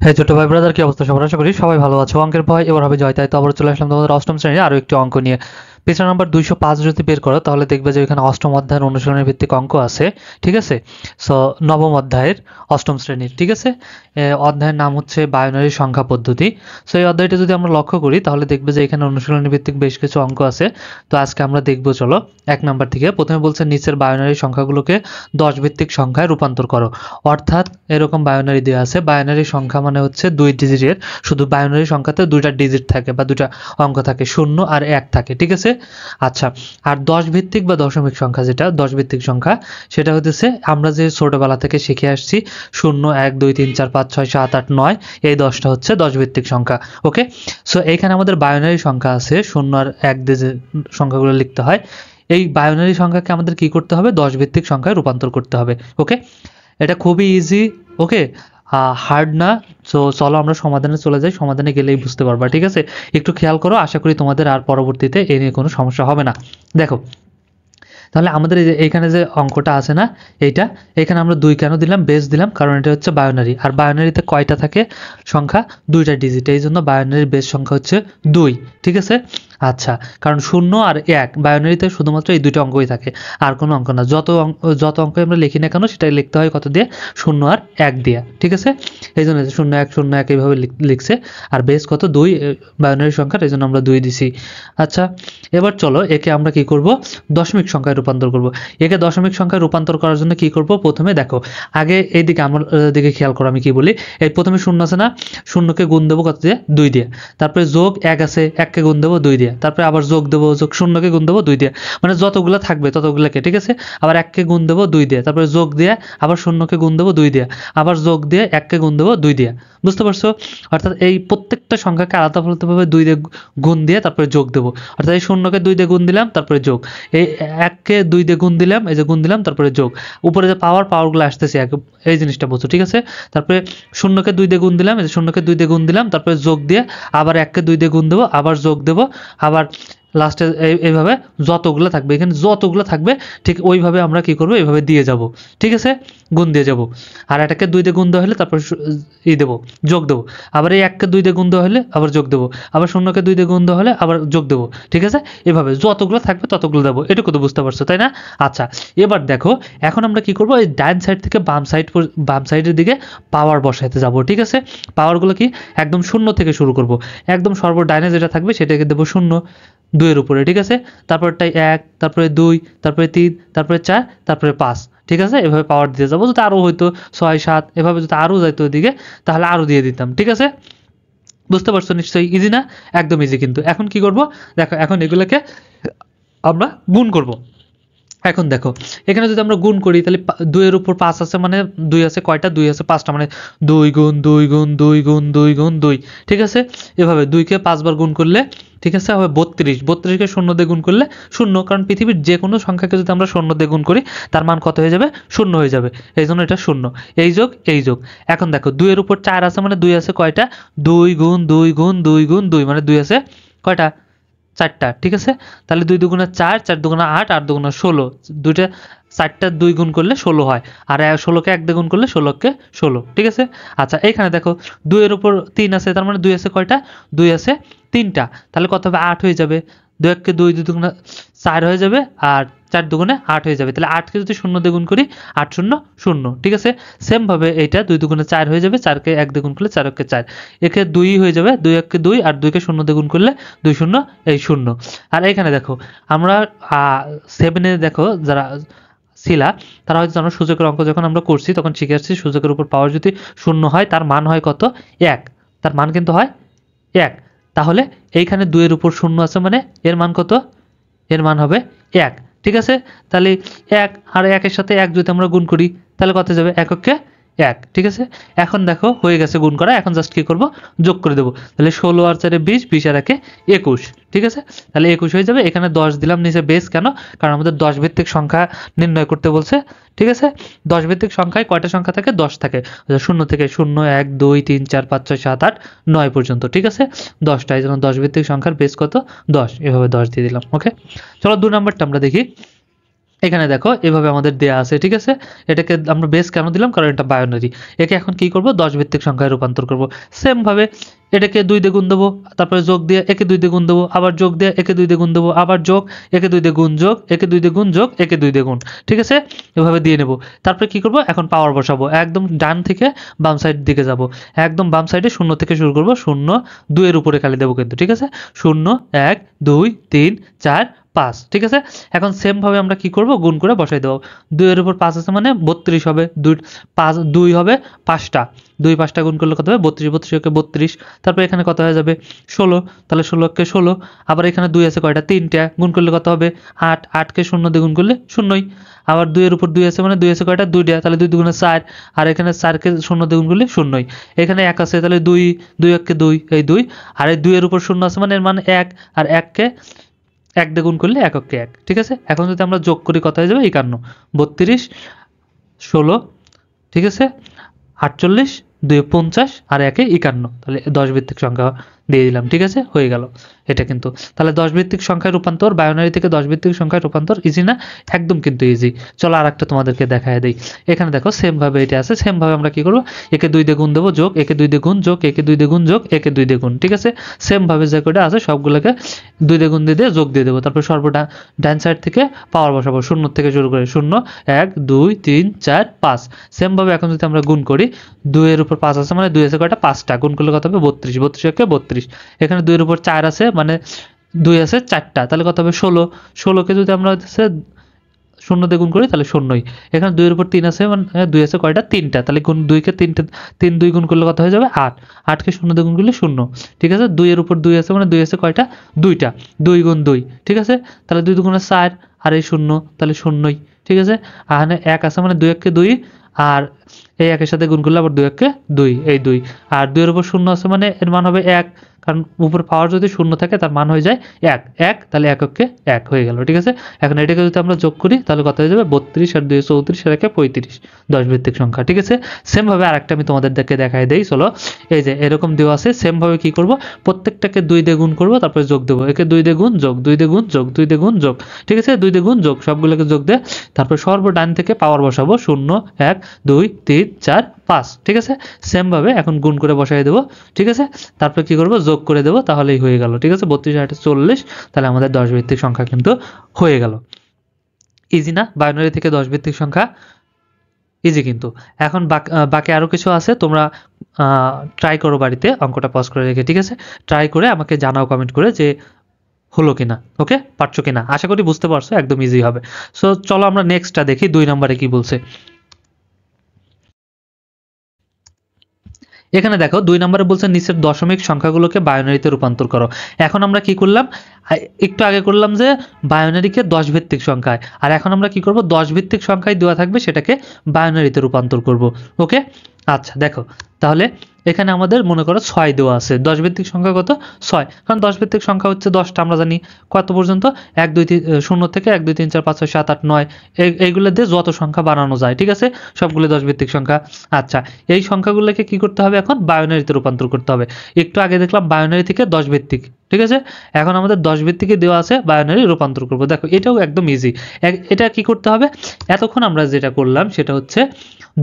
হ্যাঁ ছোট ভাই ব্রাদার, কি অবস্থা সবার? আশা করি সবাই ভালো আছো। অঙ্কের ভয় এবার হবে জয়, তাই তো আবার চলে আসলাম তোমাদের অষ্টম শ্রেণীর আরো একটি অঙ্ক নিয়ে। পৃষ্ঠা নাম্বার 205 যদি বের করো তাহলে দেখবে যে এখানে অষ্টম অধ্যায়ের অনুশীলনের ভিত্তিক অঙ্ক আছে। ঠিক আছে, সো নবম অধ্যায়ের অষ্টম শ্রেণীর। ঠিক আছে, অধ্যায়ের নাম হচ্ছে বাইনারি সংখ্যা পদ্ধতি। সো এই অধ্যায়টা যদি আমরা লক্ষ্য করি তাহলে দেখবে যে এখানে অনুশীলনের ভিত্তিক বেশ কিছু অঙ্ক আছে। তো আজকে আমরা দেখবো, চলো 1 নাম্বার থেকে। প্রথমে বলছে নিচের বাইনারি সংখ্যাগুলোকে 10 ভিত্তিক সংখ্যায় রূপান্তর করো। অর্থাৎ এরকম বাইনারি দেওয়া আছে। বাইনারি সংখ্যা মানে হচ্ছে 2 ডিজিটের, শুধু বাইনারি সংখ্যাতে 2টা ডিজিট থাকে বা 2টা অঙ্ক থাকে, 0 আর 1 থাকে। ঠিক আছে, আচ্ছা। আর 10 ভিত্তিক বা দশমিক সংখ্যা, যেটা 10 ভিত্তিক সংখ্যা, সেটা হচ্ছে আমরা যে ছোটবেলা থেকে শিখে আসছি 0 1 2 3 4 5 6 7 8 9, এই 10টা হচ্ছে 10 ভিত্তিক সংখ্যা। ওকে, সো এইখানে আমাদের বাইনারি সংখ্যা আছে, 0 আর 1 ডিজিট সংখ্যাগুলো লিখতে হয়। এই বাইনারি সংখ্যাকে আমাদের কি করতে হবে? 10 ভিত্তিক সংখ্যায় রূপান্তর করতে হবে। ওকে, এটা খুবই ইজি। ওকে, হার্ড না। সো চলো আমরা সমাধানে চলে যাই, সমাধানে গেলেই বুঝতে পারবা। ঠিক আছে, একটু খেয়াল করো, আশা করি তোমাদের আর পরবর্তীতে এ নিয়ে কোনো সমস্যা হবে না। দেখো, তাহলে আমাদের এই যে এইখানে যে অঙ্কটা আছে না, এইটা, এখানে আমরা 2 কেন দিলাম? বেস দিলাম কারণ এটা হচ্ছে বায়োনারি। আর বায়োনারিতে কয়টা থাকে সংখ্যা? 2টা ডিজিট, এই জন্য বায়োনারির বেস সংখ্যা হচ্ছে 2। ঠিক আছে, আচ্ছা। কারণ 0 আর 1 বায়োনারিতে শুধুমাত্র এই 2টা অঙ্কই থাকে, আর কোনো অঙ্ক না। যত অঙ্ক আমরা লিখি না কেন সেটাই লিখতে হয় কত দিয়ে? 0 আর 1 দিয়ে। ঠিক আছে, এই জন্য 0 1 0 1 এইভাবে লিখছে। আর বেস কত? 2 বায়োনারি সংখ্যার, এই জন্য আমরা 2 দিছি। আচ্ছা, এবার চলো একে আমরা কি করব? দশমিক সংখ্যায় রূপান্তর করব। একে দশমিক সংখ্যায় রূপান্তর করার জন্য কি করব? প্রথমে দেখো, আগে এইদিকে আমার দিকে খেয়াল করো, আমি কি বলি। এই প্রথমে 0 আছে না, 0কে গুণ দেবো কত দিয়ে? 2 দিয়ে। তারপরে যোগ 1 আছে, 1কে গুণ দেবো 2 দিয়ে। তারপরে আবার যোগ দেবো, যোগ 0কে গুণ দেবো 2 দিয়ে। মানে যতগুলো থাকবে ততগুলোকে। ঠিক আছে, আবার 1কে গুণ দেবো 2 দিয়ে, তারপরে যোগ দিয়ে আবার 0কে গুণ দেবো 2 দিয়ে, আবার যোগ দিয়ে 1কে গুণ দেবো 2 দিয়ে। বুঝতে পারছো? অর্থাৎ এই প্রত্যেকটা সংখ্যাকে আলাদাভাবে 2 দিয়ে গুণ দিয়ে তারপরে যোগ দেবো। অর্থাৎ এই 0কে 2 দিয়ে গুণ দিলাম তারপরে যোগ, এই 1কে 2 দিয়ে গুণ দিলাম, এই যে গুণ দিলাম তারপরে যোগ। উপরে যে পাওয়ারগুলো আসতেছে এই জিনিসটা বুঝছো? ঠিক আছে, তারপরে 0কে 2 দিয়ে গুণ দিলাম, এই যে 0কে 2 দিয়ে গুণ দিলাম, তারপরে যোগ দিয়ে আবার 1কে 2 দিয়ে গুণ দেবো, আবার যোগ দেবো, আবার লাস্টে এইভাবে যতগুলো থাকবে, এখানে যতগুলো থাকবে ঠিক ওইভাবে আমরা কি করবো? এইভাবে দিয়ে যাব। ঠিক আছে, গুণ দিয়ে যাব। আর এটাকে 2 দিয়ে গুণ দেওয়া হলে তারপর দেবো, যোগ দেবো। আবার এই 1কে 2 দিয়ে গুণ দেওয়া হলে আবার যোগ দেবো, আবার 0কে 2 দিয়ে গুণ দেওয়া হলে আবার যোগ দেবো। ঠিক আছে, এভাবে যতগুলো থাকবে ততগুলো দেবো। এটুকু তো বুঝতে পারছো, তাই না? আচ্ছা, এবার দেখো, এখন আমরা কি করবো? এই ডান সাইড থেকে বাম সাইডের দিকে পাওয়ার বসাইতে যাব। ঠিক আছে, পাওয়ারগুলো কি? একদম 0 থেকে শুরু করব। একদম সর্বডাইনে যেটা থাকবে সেটাকে দেবো 0, 2 এর উপরে। ঠিক আছে, তারপরটাই 1, তারপরে 2, তারপরে 3, তারপরে 4, তারপরে 5। ঠিক আছে, এভাবে পাওয়ার দিয়ে যাবো। যদি আরও হয়তো 6 7 এভাবে যদি আরও যাইতো ওইদিকে, তাহলে আরও দিয়ে দিতাম। ঠিক আছে, বুঝতে পারছো নিশ্চয়ই? ইজি না? একদম ইজি। কিন্তু এখন কি করব? দেখো, এখন এগুলোকে আমরা গুণ করব। এখন দেখো, এখানে যদি আমরা গুণ করি তাহলে 2 এর উপর 5 আছে, মানে 2 আছে কয়টা? 2 আছে 5টা, মানে 2 গুণ 2 গুণ 2 গুণ 2 গুণ 2। ঠিক আছে, এভাবে 2কে 5 বার গুণ করলে, ঠিক আছে, হবে 32। 32কে 0 দিয়ে গুণ করলে 0, কারণ পৃথিবীর যে কোনো সংখ্যাকে যদি আমরা 0 দিয়ে গুণ করি তার মান কত হয়ে যাবে? 0 হয়ে যাবে। এই জন্য এটা 0। এই যোগ এই যোগ। এখন দেখো, 2 এর উপর 4 আছে, মানে 2 আছে কয়টা? 2 গুণ 2 গুণ 2 গুণ 2, মানে 2 আছে কয়টা? 4টা। ঠিক আছে, তাহলে 2 দুগুণে 4, 4 দুগুণে 8, 8 দুগুণে 16। দুইটা 4টা 2 গুণ করলে 16 হয়। আর 16কে 1 দিয়ে গুণ করলে 16কে 16। ঠিক আছে, আচ্ছা। এইখানে দেখো, 2 এর উপর 3 আছে, তার মানে 2 আছে কয়টা? 2 আছে 3টা। তাহলে কত হবে? 8 হয়ে যাবে। 2 এককে 2, 2 দুগুণে 4 হয়ে যাবে, আর 4 দুগুণে 8 হয়ে যাবে। তাহলে 8কে যদি 0 দিয়ে গুণ করি, 8 শূন্য 0। ঠিক আছে, সেম ভাবে এইটা 2 দুগুণে 4 হয়ে যাবে, 4কে 1 দিয়ে গুণ করলে 4 একে 4, একে 2 হয়ে যাবে। 2 এককে 2, আর 2কে 0 দিয়ে গুণ করলে 2 শূন্য এই 0। আর এখানে দেখো, আমরা 7 এ দেখো যারা ছিলা, তারা হয়তো জানো, সূচকের অঙ্ক যখন আমরা করছি তখন শিখে আসছি সূচকের উপর পাওয়ার যদি 0 হয় তার মান হয় কত? 1। তার মান কিন্তু হয় 1। তাহলে এইখানে 2 এর উপর 0 আছে, মানে এর মান কত? এর মান হবে 1। ঠিক আছে, তাহলে 1 আর 1 এর সাথে 1 যদি আমরা গুণ করি তাহলে কত যাবে? এককে 1। ঠিক আছে, এখন দেখো হয়ে গেছে গুণ করা। এখন জাস্ট কি করব? যোগ করে দেবো। তাহলে 16 আর 4 20, 20 আর 1 21। ঠিক আছে, তাহলে 21 হয়ে যাবে। এখানে 10 দিলাম নিচে বেস, কেন? কারণ আমাদের 10 ভিত্তিক সংখ্যা নির্ণয় করতে বলছে। ঠিক আছে, 10 ভিত্তিক সংখ্যায় কয়টা সংখ্যা থাকে? 10 থাকে। 0 থেকে 0 1 2 3 4 5 6 7 8 9 পর্যন্ত। ঠিক আছে, 10টা। এই জন্য 10 ভিত্তিক সংখ্যার বেস কত? 10। এভাবে 10 দিয়ে দিলাম। ওকে, চলো 2 নাম্বারটা আমরা দেখি। এখানে দেখো এভাবে আমাদের দেয়া আছে, ঠিক আছে। এটাকে আমরা বেস কেন দিলাম, কারণ এটা বায়োনারি। একে এখন কি করব, 10 ভিত্তিক সংখ্যায় রূপান্তর করব। সেম ভাবে এটাকে 2 দিয়ে গুণ দেবো, তারপরে যোগ দিয়ে একে 2 দিয়ে গুণ দেবো, আবার যোগ দিয়ে একে 2 দিয়ে গুণ দেবো, আবার যোগ একে 2 দিয়ে গুণ, যোগ একে 2 দিয়ে গুণ, যোগ একে 2 দিয়ে গুণ, ঠিক আছে। এভাবে দিয়ে নেব। তারপরে কি করব, এখন পাওয়ার বসাবো, একদম ডান থেকে বাম সাইড দিকে যাব। একদম বাম সাইডে 0 থেকে শুরু করব, 0 2 এর উপরে খালি দেবো কিন্তু, ঠিক আছে। 0 1 2 3 4 5, ঠিক আছে। এখন সেম ভাবে আমরা কি করব, গুণ করে বসাই দেবো। 2 এর উপর 5 আছে মানে 32 হবে, 2 5 2 হবে 5টা, 2 5টা গুণ করলে কত হবে, 32, 32 কে 32। তারপর এখানে কত হয়ে যাবে, 16, তাহলে 16 কে 16। আবার এখানে 2 আছে কয়টা, 3টা, গুণ করলে কত হবে, 8, 8 কে 0 দিয়ে গুণ করলে 0ই। আবার 2 এর উপর 2 আছে মানে 2 আছে কয়টা, 2টা, তাহলে 2 দুগুণে 4। আর এখানে 4 কে 0 দিয়ে গুণ করলে 0ই। এখানে 1 আছে তাহলে 2, 2 1 কে 2, এই 2। আর এই 2 এর উপর 0 আছে মানে এর মান 1, আর 1 কে 1 দিয়ে গুণ করলে এককে 1, ঠিক আছে। এখন যদি আমরা যোগ করি কত হয়ে যাবে, 51, 32 16, ঠিক আছে, 48 2 50 আর 1 51, তাহলে 10 ভিত্তিক সংখ্যা দিয়ে দিলাম, ঠিক আছে, হয়ে গেল এটা কিন্তু। তাহলে 10 ভিত্তিক সংখ্যায় রূপান্তর, বায়োনারি থেকে 10 ভিত্তিক সংখ্যায় রূপান্তর ইজি না, একদম কিন্তু ইজি। চলো আরেকটা তোমাদেরকে দেখায় দেই। এখানে দেখো সেম ভাবে এটা আছে, সেম ভাবে আমরা কি করব, একে 2 দিয়ে গুণ দেবো, যোগ একে 2 দিয়ে গুণ, যোগ একে 2 দিয়ে গুণ, যোগ একে 2 দিয়ে গুণ, ঠিক আছে। সেম ভাবে যে কয়টা আছে সবগুলোকে 2 দিয়ে গুণ দিয়ে যোগ দিয়ে দেবো। তারপর ডান সাইড থেকে পাওয়ার বসাবো, 0 থেকে শুরু করে, 0 1 2 3 4 5। সেম ভাবে এখন যদি আমরা গুণ করি, 2 এর উপর 5 আছে মানে 2 আছে কয়টা, 5টা, গুণ করলে কত হবে, 32, 32 একে 32। এখানে 2 এর উপর 4 আছে মানে 2 আছে 4টা, তাহলে কত হবে, 16, 16 কে যদি আমরা 0 দিয়ে গুণ করি তাহলে 0ই। এখানে 2 এর উপর 3 আছে মানে 2 আছে কয়টা, 3টা, তাহলে গুণ 2 কে 3টা, 3 2 গুণ করলে কত হয়ে যাবে, 8, 8 কে 0 দিয়ে গুণ করলে 0, ঠিক আছে। 2 এর উপর 2 আছে মানে 2 আছে কয়টা, 2টা, 2 গুণ 2, ঠিক আছে। তাহলে 2 দুগুণে 4 আর এই 0, তাহলে 0ই, ঠিক আছে। আর এখানে 1 আছে মানে 2 1 কে 2, আর এই 1 এর সাথে গুণ করলে আবার 2 1 কে 2, এই 2। আর 2 এর উপর 0 আছে মানে এর মান হবে 1, কারণ উপরে পাওয়ার যদি 0 থাকে তার মান হয়ে যায় 1, 1, তাহলে এককে 1 হয়ে গেল, ঠিক আছে। এখন এটাকে যদি আমরা যোগ করি তাহলে কত হয়ে যাবে, 32 আর 2 34 আর 1 35, 10 ভিত্তিক সংখ্যা, ঠিক আছে। সেম ভাবে আরেকটা আমি তোমাদেরকে দেখাই দেই, চলো। এই যে এরকম দেওয়া আছে, সেম ভাবে কি করব, প্রত্যেকটাকে 2 দিয়ে গুণ করব, তারপরে যোগ দেবো, একে 2 দিয়ে গুণ, যোগ 2 দিয়ে গুণ, যোগ 2 দিয়ে গুণ, যোগ, ঠিক আছে। 2 দিয়ে গুণ, যোগ, সবগুলোকে যোগ দিয়ে তারপর সর্বডান থেকে পাওয়ার বসাবো, 0 1 2 3 4 5, ঠিক আছে। সেম ভাবে এখন গুণ করে বসাই দেবো, ঠিক আছে। তারপর কি করব, যোগ করে দেবো, তাহলেই হয়ে গেল, ঠিক আছে। 32 আর 40, তাহলে আমাদের 10 ভিত্তিক সংখ্যা কিন্তু হয়ে গেল। ইজি না, বাইনারি থেকে 10 ভিত্তিক সংখ্যা ইজি কিন্তু। এখন বাকি আরো কিছু আছে, তোমরা ট্রাই করো বাড়িতে, অঙ্কটা পজ করে রেখে, ঠিক আছে। ট্রাই করে আমাকে জানাও কমেন্ট করে যে হলো কিনা, ওকে, পারছো কিনা। আশা করি বুঝতে পারছো, একদম ইজি হবে। সো চলো আমরা নেক্সটটা দেখি, 2 নম্বরে কি বলছে। এখানে দেখো 2 নম্বরে বলছে নিচের দশমিক সংখ্যাগুলোকে বায়োনারিতে রূপান্তর করো। এখন আমরা কি করলাম, একটু আগে করলাম যে বায়োনারিকে 10 ভিত্তিক সংখ্যায়, আর এখন আমরা কি করব, 10 ভিত্তিক সংখ্যায় দেওয়া থাকবে সেটাকে বায়োনারিতে রূপান্তর করব, ওকে। আচ্ছা দেখো, তাহলে এখানে আমাদের মনে করো 6 দেওয়া আছে, 10 ভিত্তিক সংখ্যা কত, 6, কারণ 10 ভিত্তিক সংখ্যা হচ্ছে 10টা, আমরা জানি কত পর্যন্ত, 1 2 3 0 থেকে 1 2 3 4 5 6 7 8 9, এইগুলো দিয়ে যত সংখ্যা বানানো যায়, ঠিক আছে, সবগুলো 10 ভিত্তিক সংখ্যা। আচ্ছা, এই সংখ্যাগুলোকে কি করতে হবে, এখন বায়োনারিতে রূপান্তর করতে হবে। একটু আগে দেখলাম বায়োনারি থেকে 10 ভিত্তিক, ঠিক আছে। এখন আমাদের 10 ভিত্তিকে দেওয়া আছে, বায়োনারি রূপান্তর করব। দেখো এটাও একদম ইজি। এটা কি করতে হবে, এতক্ষণ আমরা যেটা করলাম সেটা হচ্ছে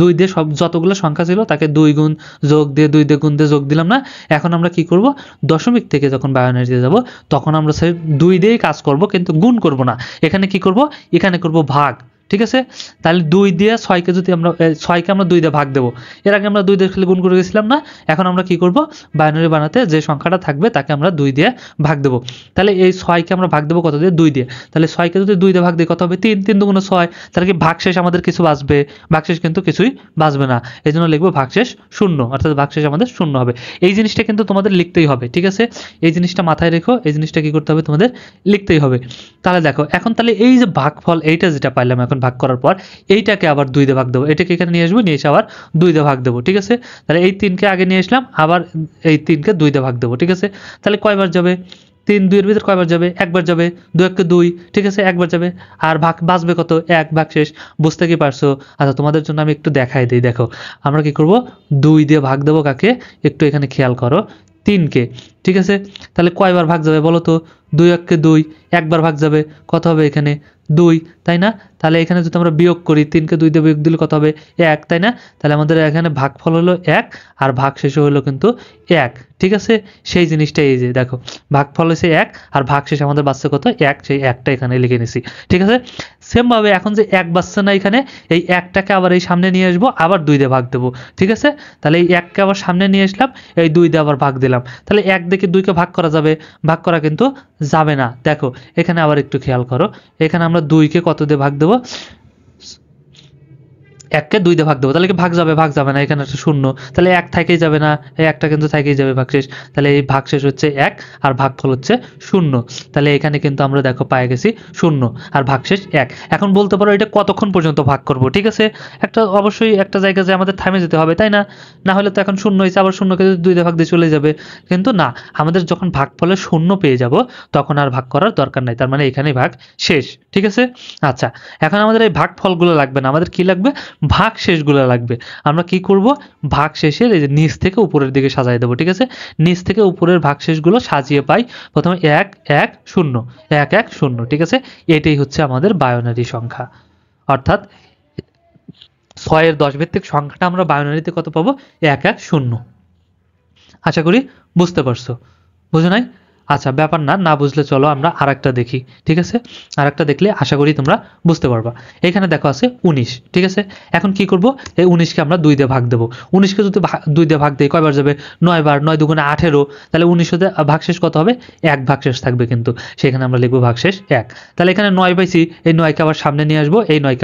2 দিয়ে সব যতগুলো সংখ্যা ছিল তাকে 2 গুণ, যোগ দিয়ে 2 দিয়ে গুণ দিয়ে যোগ দিলাম না। এখন আমরা কি করব, দশমিক থেকে যখন বায়োনারিতে যাব তখন আমরা সেই 2 দিয়েই কাজ করব, কিন্তু গুণ করব না। এখানে কি করব, এখানে করব ভাগ, ঠিক আছে। তাহলে 2 দিয়ে 6কে যদি আমরা 6কে আমরা 2 দিয়ে ভাগ দেবো, এর আগে আমরা 2 দিয়ে খালি গুণ করে গেছিলাম না। এখন আমরা কি করব, বায়োনারি বানাতে যে সংখ্যাটা থাকবে তাকে আমরা 2 দিয়ে ভাগ দেবো। তাহলে এই 6কে আমরা ভাগ দেবো কত দিয়ে, 2 দিয়ে। তাহলে 6কে যদি 2 দিয়ে ভাগ দিই কত হবে, 3, 3 দুগুণে 6, তাহলে কি ভাগশেষ আমাদের কিছু বাঁচবে, ভাগশেষ কিন্তু কিছুই বাঁচবে না। এই জন্য লিখবো ভাগশেষ 0, অর্থাৎ ভাগশেষ আমাদের 0 হবে। এই জিনিসটা কিন্তু তোমাদের লিখতেই হবে, ঠিক আছে। এই জিনিসটা মাথায় রেখো, এই জিনিসটা কি করতে হবে, তোমাদের লিখতেই হবে। তাহলে দেখো এখন তাহলে এই যে ভাগফল, এইটা যেটা পাইলাম এখন ভাগ করার পর, এইটাকে আবার 2 দিয়ে ভাগ দেবো, এটাকে এখানে নিয়ে আসবো, নিয়ে এসে আবার 2 দিয়ে ভাগ দেবো, ঠিক আছে। তাহলে এই 3কে আগে নিয়ে আসলাম, আবার এই 3কে 2 দিয়ে ভাগ দেবো, ঠিক আছে। তাহলে কয়বার যাবে, 3 2 এর ভিতর কয়বার যাবে, একবার যাবে, 2 1 2, ঠিক আছে, একবার যাবে। আর ভাগ বাঁচবে কত, 1, ভাগশেষ। বুঝতে কি পারছো? আচ্ছা তোমাদের জন্য আমি একটু দেখাই দিই, দেখো আমরা কি করব, 2 দিয়ে ভাগ দেবো কাকে, একটু এখানে খেয়াল করো, 3কে, ঠিক আছে। তাহলে কয়বার ভাগ যাবে বলো তো, 2 1 2, একবার ভাগ যাবে, কত হবে এখানে 2, তাই না? তাহলে এখানে যদি আমরা বিয়োগ করি 3 কে 2 দিয়ে বিয়োগ দিলে কত হবে 1, তাই না? তাহলে আমাদের এখানে ভাগফল হলো 1 আর ভাগশেষও হলো কিন্তু 1, ঠিক আছে? সেই জিনিসটা এই যে দেখো ভাগফল হচ্ছে 1 আর ভাগশেষ আমাদের বাঁচছে কত 1, সেই 1টা এখানে লিখে নিছি, ঠিক আছে? সেম ভাবে এখন যে 1 বাঁচছে না এখানে, এই 1টাকে আবার এই সামনে নিয়ে আসবো, আবার 2 দিয়ে ভাগ দেবো, ঠিক আছে? তাহলে এই 1কে আবার সামনে নিয়ে আসলাম, এই 2 দিয়ে আবার ভাগ দিলাম। তাহলে 1 থেকে 2 কে ভাগ করা যাবে? ভাগ করা কিন্তু যাবে না। দেখো এখানে আবার একটু খেয়াল করো, এখানে আমরা 2 কে কত দিয়ে ভাগ দেবো? 1 কে 2 দিয়ে ভাগ দেবো, তাহলে কি ভাগ যাবে? ভাগ যাবে না, এখানে একটা শূন্য, তাহলে 1 থাকেই যাবে না, এই 1টা কিন্তু থাকেই যাবে ভাগশেষ। তাহলে এই ভাগশেষ হচ্ছে 1 আর ভাগফল হচ্ছে 0। তাহলে এখানে কিন্তু আমরা দেখো পেয়ে গেছি 0 আর ভাগশেষ 1। এখন বলতে পারো এটা কতক্ষণ পর্যন্ত ভাগ করব, ঠিক আছে? একটা অবশ্যই একটা জায়গায় যে আমাদের থামে যেতে হবে, তাই না? না হলে তো এখন 0 হয়েছে, আবার 0 কে 2 দিয়ে ভাগ দিয়ে চলে যাবে। কিন্তু না, আমাদের যখন ভাগফলে 0 পেয়ে যাব তখন আর ভাগ করার দরকার নাই, তার মানে এখানেই ভাগ শেষ, ঠিক আছে? আচ্ছা, এখন আমাদের এই ভাগফলগুলো লাগবে না, আমাদের কি লাগবে? ভাগশেষগুলো লাগবে। আমরা কি করব? ভাগশেষের এই যে নিচ থেকে উপরের দিকে সাজিয়ে দেব, ঠিক আছে? নিচ থেকে উপরের ভাগশেষগুলো সাজিয়ে পাই প্রথমে 1 1 0 1 1 0, ঠিক আছে? এটাই হচ্ছে আমাদের বাইনারি সংখ্যা। অর্থাৎ 6 এর 10 ভিত্তিক সংখ্যাটা আমরা বাইনারিতে কত পাবো? 1 1 0। আশা করি বুঝতে পারছো। বুঝো নাই? আচ্ছা, ব্যাপার না, না বুঝলে চলো আমরা আরেকটা দেখি, ঠিক আছে? আরেকটা দেখলে আশা করি তোমরা বুঝতে পারবা। এখানে দেখো আছে 19, ঠিক আছে? এখন কি করব? এই 19 কে আমরা 2 দিয়ে ভাগ দেব। 19 কে যদি 2 দিয়ে ভাগ দেই কয়বার যাবে? 9 বার, 9 দুগুণে 18, তাহলে 19 তে ভাগশেষ কত হবে? 1 ভাগশেষ থাকবে কিন্তু। সেখানে আমরা লিখব ভাগশেষ 1। তাহলে এখানে 9 পাইছি, এই 9 কে আবার সামনে নিয়ে আসবো, এই 9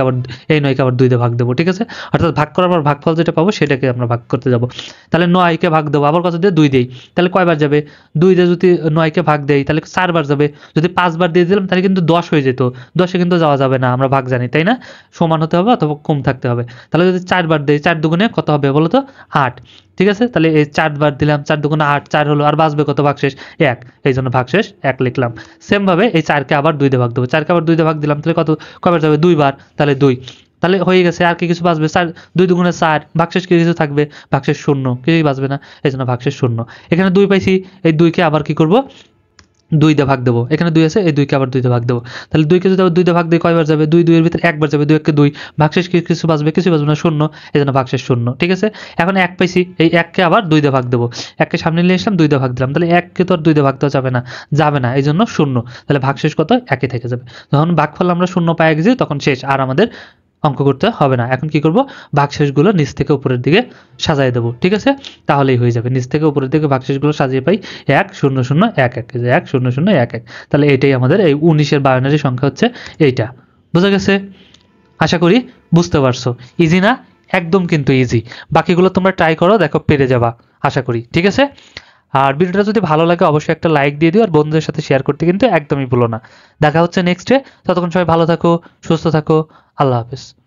কে আবার 2 দিয়ে ভাগ দেব, ঠিক আছে? অর্থাৎ ভাগ করার পর ভাগফল যেটা পাবো সেটাকে আমরা ভাগ করতে যাব। তাহলে 9 কে ভাগ দেবো, আবার কত দিয়ে? 2 দেই। তাহলে কয়বার যাবে? 2 দিয়ে যদি 9 কে ভাগ দেই তাহলে 4 বার যাবে। যদি 5 বার দিয়ে দিলাম তাহলে কিন্তু 10 হয়ে যেত। 10 এ কিন্তু যাওয়া যাবে না, আমরা ভাগ জানি, তাই না? সমান হতে হবে অথবা কম থাকতে হবে। তাহলে যদি 4 বার দেই, 4 দুগুণে কত হবে বলো তো? 8, ঠিক আছে? তাহলে এই 4 বার দিলাম, 4 দুগুণে 8, 4 হলো, আর বাঁচবে কত? ভাগশেষ 1, এই জন্য ভাগশেষ 1 লিখলাম। সেম ভাবে এই 4 কে আবার 2 দিয়ে ভাগ দেবো, 4 কে আবার 2 দিয়ে ভাগ দিলাম, তাহলে কত কয়বার যাবে? 2 বার, তাহলে 2। তাহলে হয়ে গেছে, আর কি কিছু বাঁচবে? 4 2 দুগুণে 4, ভাগশেষ কি কিছু থাকবে? ভাগশেষ 0, কিছুই বাঁচবে না, এই জন্য ভাগশেষ 0। এখানে 2 পাইছি, এই 2 কে আবার কি করব? 2 দিয়ে ভাগ দেবো, এখানে 2 আছে, এই 2 কে আবার 2 দিয়ে ভাগ দেবো। তাহলে 2 কে যদি আবার 2 দিয়ে ভাগ দিই কয়বার যাবে? 2 2 এর ভিতরে একবার যাবে, 2 1 কে 2, ভাগশেষ কি কিছু বাঁচবে? কিছুই বাঁচবে না, 0, এই জন্য ভাগশেষ 0, ঠিক আছে? এখন 1 পাইছি, এই 1 কে আবার 2 দিয়ে ভাগ দেবো। 1 কে সামনে নিয়ে আসলাম, 2 দিয়ে ভাগ দিলাম, তাহলে 1 কে তো আর 2 দিয়ে ভাগ দেওয়া যাবে না, যাবে না, এই জন্য 0। তাহলে ভাগশেষ কত? 1ই থেকে যাবে। যখন ভাগফল আমরা 0 পেয়ে গেছি তখন শেষ, আর আমাদের অঙ্ক করতে হবে না। এখন কি করব? ভাগশেষগুলো নিচ থেকে উপরের দিকে সাজিয়ে দেবো, ঠিক আছে? তাহলেই হয়ে যাবে। নিচ থেকে উপরের দিকে ভাগশেষগুলো সাজিয়ে পাই 1 0 0 1 1, 1 0 0 1 1। তাহলে এটাই আমাদের এই 19 এর বাইনারি সংখ্যা হচ্ছে এইটা। বুঝা গেছে? আশা করি বুঝতে পারছো। ইজি না? একদম কিন্তু ইজি। বাকিগুলো তোমরা ট্রাই করো, দেখো পেরে যাবা আশা করি, ঠিক আছে? আর ভিডিওটা যদি ভালো লাগে অবশ্যই একটা লাইক দিয়ে দিও, আর বন্ধুদের সাথে শেয়ার করতে কিন্তু একদমই ভুলো না। দেখা হচ্ছে নেক্সটে। ততক্ষণ সবাই ভালো থাকো, সুস্থ থাকো। আল্লাহ হাফেজ।